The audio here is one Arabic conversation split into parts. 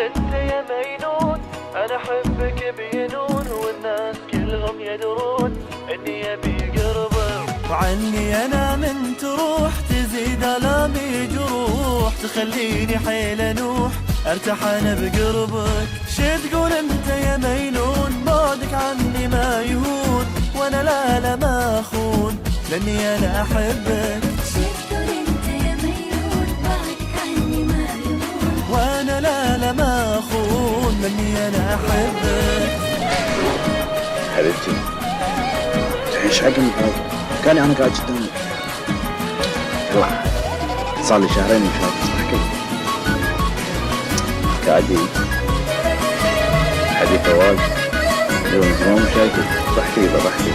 انت يا مينون، انا احبك بينون، والناس كلهم يدرون اني ابي قربك. وعني انا من تروح تزيد الامي جروح، تخليني حيل انوح ارتاح انا بقربك. شي تقول انت يا مينون، بعدك عني ما يهون، وانا لا ما اخون لاني انا احبك. شي تقول انت يا مينون، بعدك عني ما يهون، وانا لا ما اخون لاني انا احبك. حبيبتي تعيش عقلي هذا، كاني انا قاعد قدامك. يلا صار لي شهرين مش احكي قاعد حديث واجد اليوم زمان مشاكل. ضحكي ضحكي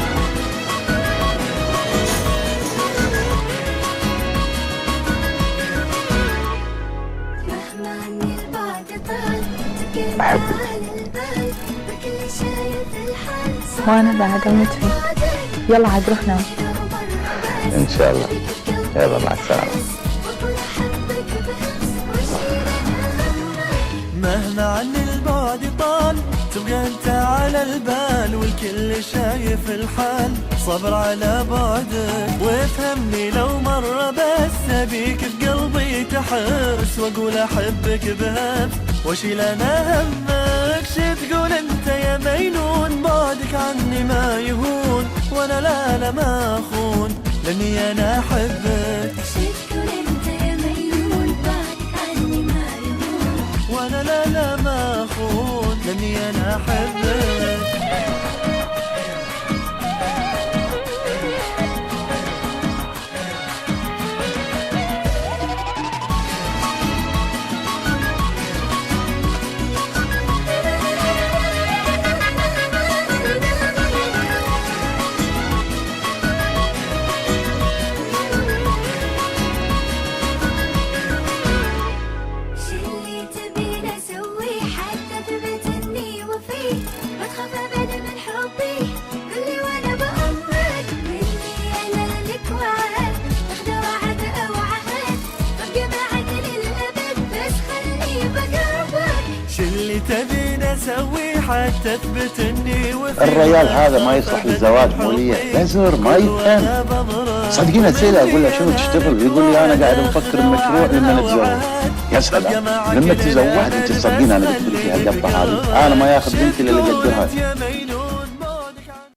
مهما عني البعد طال، أحبك. بكل شايف الحال. وانا بعد اموت فيك. يلا عاد روح نام. ان شاء الله. يلا مع السلامه. مهما عني البعد طال، تبقى انت على البال، والكل شايف الحال. صبر على بعدك وافهمني لو مرة، بس ابيك بقلبي تحس، واقول احبك بهمس واشيل انا همك. شي تقول انت يا مينون، بعدك عني ما يهون، وانا لا ما اخون لاني انا احبك. شي تقول انت يا مينون، بعدك عني ما يهون، وانا لا ما اخون لاني انا احبك. شي اللي تبين اسويه حتى اثبت اني وفيه، ما تخاف ابدا من حبي، قولي وانا بأمك. مني انا لك وعد، تاخذ وعد او عهد، تبقى معك للابد، بس خلني بقربك. شو اللي تبين اسوي حتى اثبت اني وفي؟ الرجال هذا ما يصلح للزواج مولية، يزور ما يفهم. صدقيني اسئله اقول له شنو تشتغل، يقول لي انا قاعد افكر بمشروع لما نتزوج. يا سلام لما تزوجت انت تصدقين انا قلت لك فيها القبه هذه، انا ما ياخذ بنتي الا اللي يقدرها.